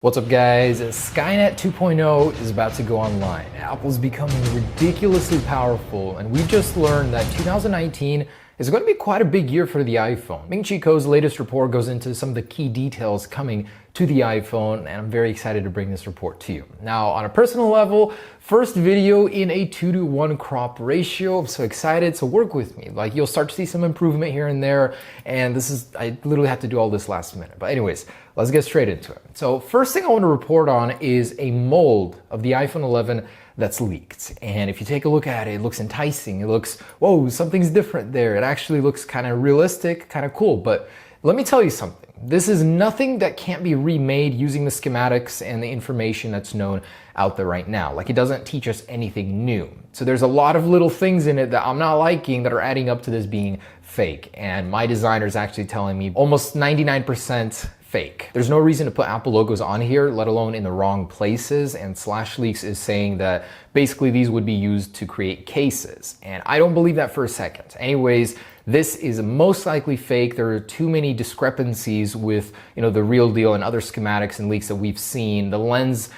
What's up guys? Skynet 2.0 is about to go online. Apple's becoming ridiculously powerful, and we just learned that 2019 is going to be quite a big year for the iPhone. Ming-Chi Kuo's latest report goes into some of the key details coming to the iPhone, and I'm very excited to bring this report to you. Now, on a personal level, first video in a 2:1 crop ratio. I'm so excited, so work with me. Like, you'll start to see some improvement here and there, and I literally had to do all this last minute. But anyways, let's get straight into it. So first thing I want to report on is a mold of the iPhone 11 that's leaked. And if you take a look at it, it looks enticing. It looks, whoa, something's different there. It actually looks kind of realistic, kind of cool. But let me tell you something. This is nothing that can't be remade using the schematics and the information that's known out there right now. Like, it doesn't teach us anything new. So there's a lot of little things in it that I'm not liking that are adding up to this being fake. And my designer is actually telling me almost 99% fake. There's no reason to put Apple logos on here, let alone in the wrong places, and Leaks is saying that basically these would be used to create cases. And I don't believe that for a second. Anyways, this is most likely fake. There are too many discrepancies with, the real deal and other schematics and leaks that we've seen. The lens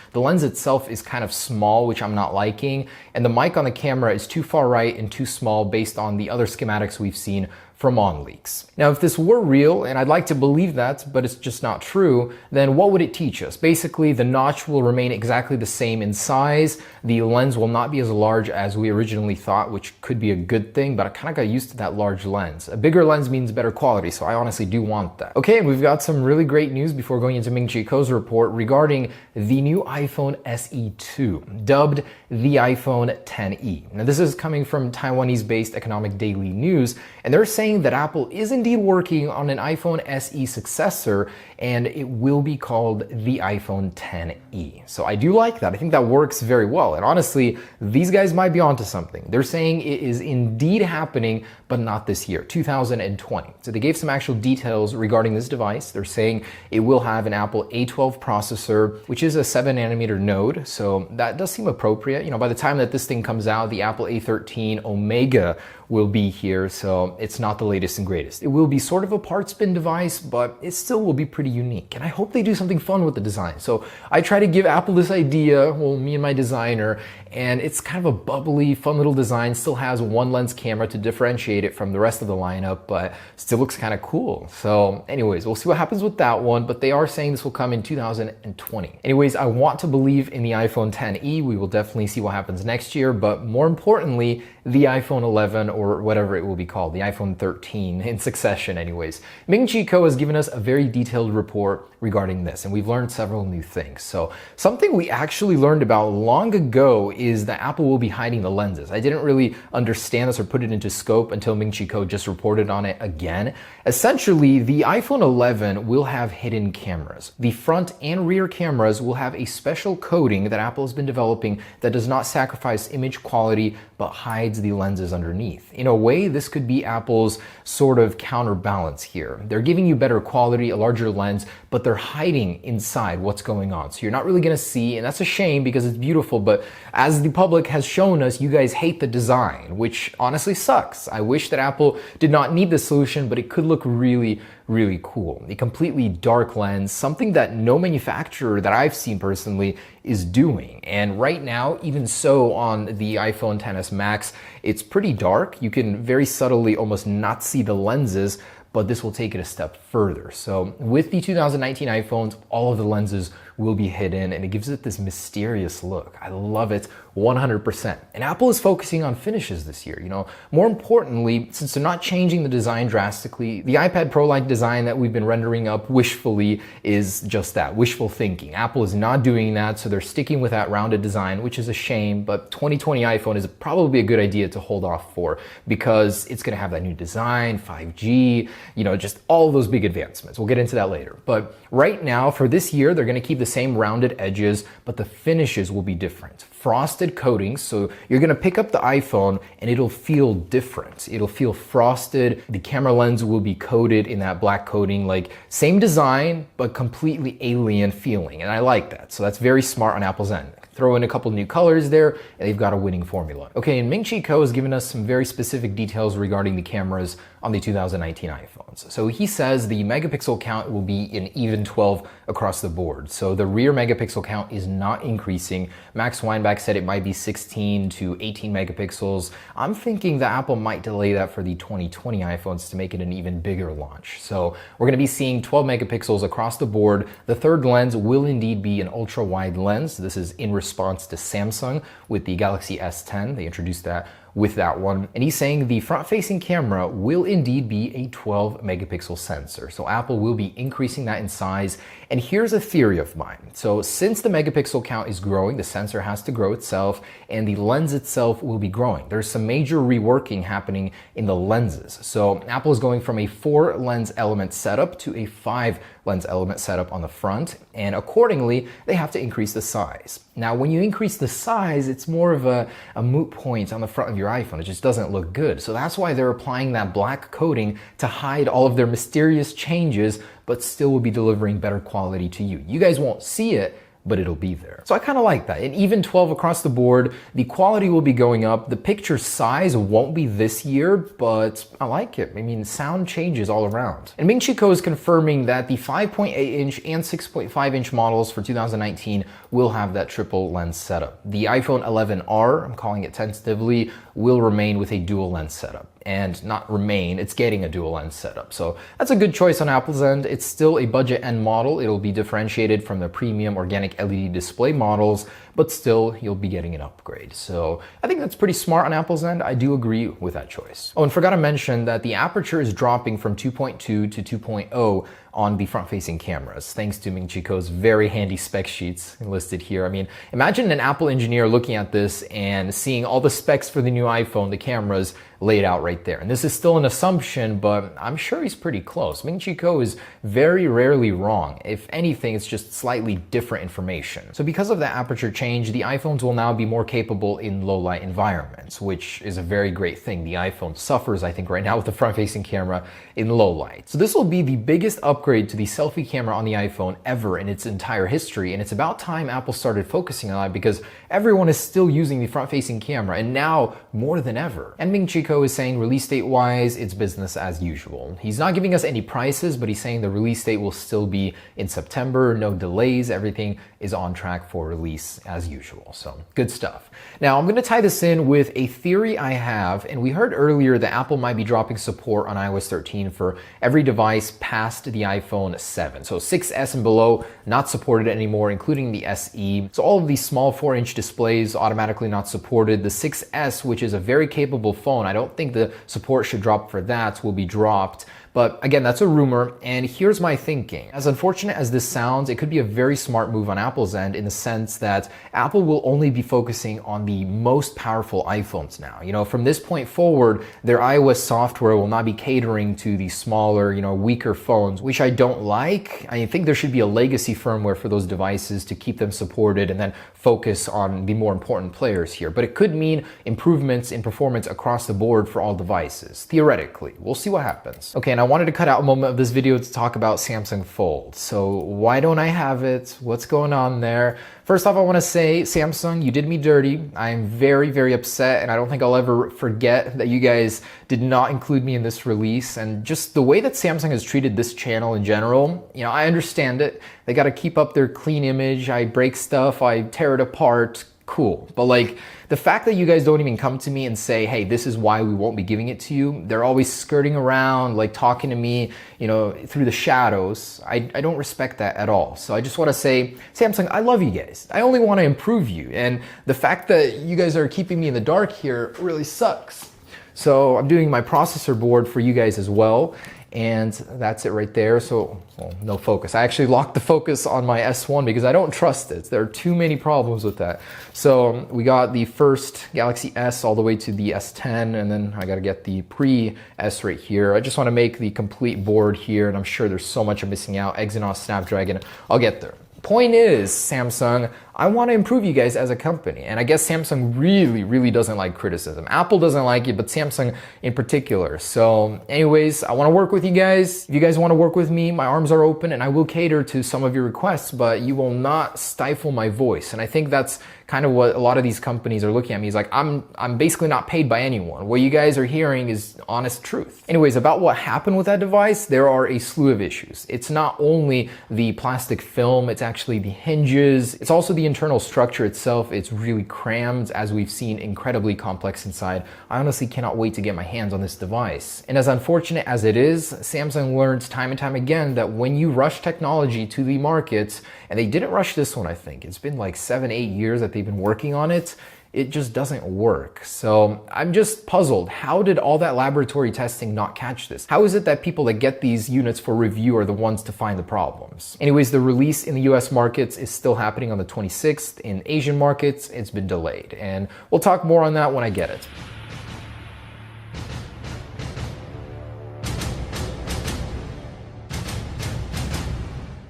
itself is kind of small, which I'm not liking, and the mic on the camera is too far right and too small based on the other schematics we've seen from leaks. Now, if this were real, and I'd like to believe that, but it's just not true, then what would it teach us? Basically, the notch will remain exactly the same in size. The lens will not be as large as we originally thought, which could be a good thing, but I kind of got used to that large lens. A bigger lens means better quality, so I honestly do want that. Okay, and we've got some really great news before going into Ming-Chi Kuo's report regarding the new iPhone SE 2, dubbed the iPhone XE. Now, this is coming from Taiwanese-based Economic Daily News, and they're saying that Apple is indeed working on an iPhone SE successor, and it will be called the iPhone XE. So I do like that. I think that works very well. And honestly, these guys might be onto something. They're saying it is indeed happening, but not this year, 2020. So they gave some actual details regarding this device. They're saying it will have an Apple A12 processor, which is a 7nm node. So that does seem appropriate. By the time that this thing comes out, the Apple A13 Omega will be here, so it's not the latest and greatest. It will be sort of a part spin device, but it still will be pretty unique. And I hope they do something fun with the design. So I try to give Apple this idea, well, me and my designer, and it's kind of a bubbly, fun little design. Still has one lens camera to differentiate it from the rest of the lineup, but still looks kind of cool. So anyways, we'll see what happens with that one, but they are saying this will come in 2020. Anyways, I want to believe in the iPhone XE. We will definitely see what happens next year, but more importantly, the iPhone 11 or whatever it will be called, the iPhone 13 in succession anyways. Ming-Chi Kuo has given us a very detailed report regarding this, and we've learned several new things. So something we actually learned about long ago is that Apple will be hiding the lenses. I didn't really understand this or put it into scope until Ming-Chi Kuo just reported on it again. Essentially, the iPhone 11 will have hidden cameras. The front and rear cameras will have a special coating that Apple has been developing that does not sacrifice image quality but hides the lenses underneath. In a way, this could be Apple's sort of counterbalance here. They're giving you better quality, a larger lens, but they're hiding inside what's going on. So you're not really gonna see, and that's a shame because it's beautiful, but as the public has shown us, you guys hate the design, which honestly sucks. I wish that Apple did not need this solution, but it could look really, really cool. A completely dark lens, something that no manufacturer that I've seen personally is doing. And right now, even so on the iPhone XS Max, it's pretty dark. You can very subtly almost not see the lenses, but this will take it a step further. So with the 2019 iPhones, all of the lenses will be hidden, and it gives it this mysterious look. I love it 100%. And Apple is focusing on finishes this year. More importantly, since they're not changing the design drastically, the iPad Pro-like design that we've been rendering up wishfully is just that, wishful thinking. Apple is not doing that, so they're sticking with that rounded design, which is a shame, but 2020 iPhone is probably a good idea to hold off for because it's gonna have that new design, 5G, just all those big advancements. We'll get into that later. But right now, for this year, they're gonna keep the same rounded edges, but the finishes will be different. Frosted coatings, so you're gonna pick up the iPhone and it'll feel different. It'll feel frosted. The camera lens will be coated in that black coating, like same design, but completely alien feeling. And I like that. So that's very smart on Apple's end. Throw in a couple new colors there, and they've got a winning formula. Okay, and Ming-Chi Kuo has given us some very specific details regarding the cameras on the 2019 iPhones. So he says the megapixel count will be an even 12 across the board. So the rear megapixel count is not increasing. Max Weinbach said it might be 16 to 18 megapixels. I'm thinking that Apple might delay that for the 2020 iPhones to make it an even bigger launch. So we're going to be seeing 12 megapixels across the board. The third lens will indeed be an ultra wide lens. This is in response to Samsung with the Galaxy S10. They introduced that with that one. And he's saying the front-facing camera will indeed be a 12 megapixel sensor. So Apple will be increasing that in size. And here's a theory of mine. So since the megapixel count is growing, the sensor has to grow itself, and the lens itself will be growing. There's some major reworking happening in the lenses. So Apple is going from a 4 lens element setup to a 5 lens element setup on the front, and accordingly, they have to increase the size. Now, when you increase the size, it's more of a moot point on the front of your iPhone. It just doesn't look good. So that's why they're applying that black coating to hide all of their mysterious changes, but still will be delivering better quality to you. You guys won't see it, but it'll be there. So I kind of like that. An even 12 across the board. The quality will be going up. The picture size won't be this year, but I like it. I mean, sound changes all around. And Ming-Chi Kuo is confirming that the 5.8 inch and 6.5 inch models for 2019 will have that triple lens setup. The iPhone 11R, I'm calling it tentatively, will remain with a dual lens setup. And not remain, it's getting a dual lens setup. So that's a good choice on Apple's end. It's still a budget end model. It'll be differentiated from the premium organic LED display models, but still you'll be getting an upgrade. So I think that's pretty smart on Apple's end. I do agree with that choice. Oh, and forgot to mention that the aperture is dropping from 2.2 to 2.0 on the front-facing cameras, thanks to Ming-Chi Kuo's very handy spec sheets listed here. I mean, imagine an Apple engineer looking at this and seeing all the specs for the new iPhone, the cameras laid out right there. And this is still an assumption, but I'm sure he's pretty close. Ming-Chi Kuo is very rarely wrong. If anything, it's just slightly different information. So because of the aperture change, the iPhones will now be more capable in low-light environments, which is a very great thing. The iPhone suffers, I think, right now with the front-facing camera in low light. So this will be the biggest upgrade to the selfie camera on the iPhone ever in its entire history, and it's about time Apple started focusing on it because everyone is still using the front-facing camera, and now more than ever. And Ming-Chi Kuo is saying release date-wise, it's business as usual. He's not giving us any prices, but he's saying the release date will still be in September, no delays, everything is on track for release as usual. So good stuff. Now I'm going to tie this in with a theory I have, and we heard earlier that Apple might be dropping support on iOS 13 for every device past the iPhone 7. So 6S and below not supported anymore, including the SE. So all of these small 4-inch displays automatically not supported. The 6S, which is a very capable phone, I don't think the support should drop for that, will be dropped. But again, that's a rumor, and here's my thinking. As unfortunate as this sounds, it could be a very smart move on Apple's end in the sense that Apple will only be focusing on the most powerful iPhones now. You know, from this point forward, their iOS software will not be catering to the smaller, weaker phones, which I don't like. I think there should be a legacy firmware for those devices to keep them supported and then focus on the more important players here. But it could mean improvements in performance across the board for all devices, theoretically. We'll see what happens. Okay, and I wanted to cut out a moment of this video to talk about Samsung Fold. So why don't I have it? What's going on there? First off, I want to say, Samsung, you did me dirty. I am very, very upset, and I don't think I'll ever forget that you guys did not include me in this release. And just the way that Samsung has treated this channel in general, I understand it. They got to keep up their clean image. I break stuff, I tear it apart. Cool. But like the fact that you guys don't even come to me and say, hey, this is why we won't be giving it to you. They're always skirting around, like talking to me, through the shadows. I don't respect that at all. So I just want to say, Samsung, I love you guys. I only want to improve you. And the fact that you guys are keeping me in the dark here really sucks. So I'm doing my processor board for you guys as well. And that's it right there. So, no focus. I actually locked the focus on my S1 because I don't trust it. There are too many problems with that. So we got the first Galaxy S all the way to the S10, and then I got to get the pre-S right here. I just want to make the complete board here, and I'm sure there's so much I'm missing out. Exynos, Snapdragon, I'll get there. Point is, Samsung, I want to improve you guys as a company. And I guess Samsung really doesn't like criticism. Apple doesn't like it, but Samsung in particular. So anyways, I want to work with you guys. If you guys want to work with me, my arms are open and I will cater to some of your requests, but you will not stifle my voice. And I think that's kind of what a lot of these companies are looking at me. Is like, I'm basically not paid by anyone. What you guys are hearing is honest truth. Anyways, about what happened with that device, there are a slew of issues. It's not only the plastic film, it's actually the hinges. It's also the internal structure itself. It's really crammed, as we've seen, incredibly complex inside. I honestly cannot wait to get my hands on this device. And as unfortunate as it is, Samsung learns time and time again that when you rush technology to the markets, and they didn't rush this one, I think. It's been like 7-8 years that they've been working on it. It just doesn't work. So I'm just puzzled. How did all that laboratory testing not catch this? How is it that people that get these units for review are the ones to find the problems? Anyways, the release in the US markets is still happening on the 26th. In Asian markets, it's been delayed. And we'll talk more on that when I get it.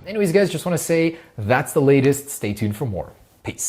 Anyways, guys, just want to say that's the latest. Stay tuned for more. Peace.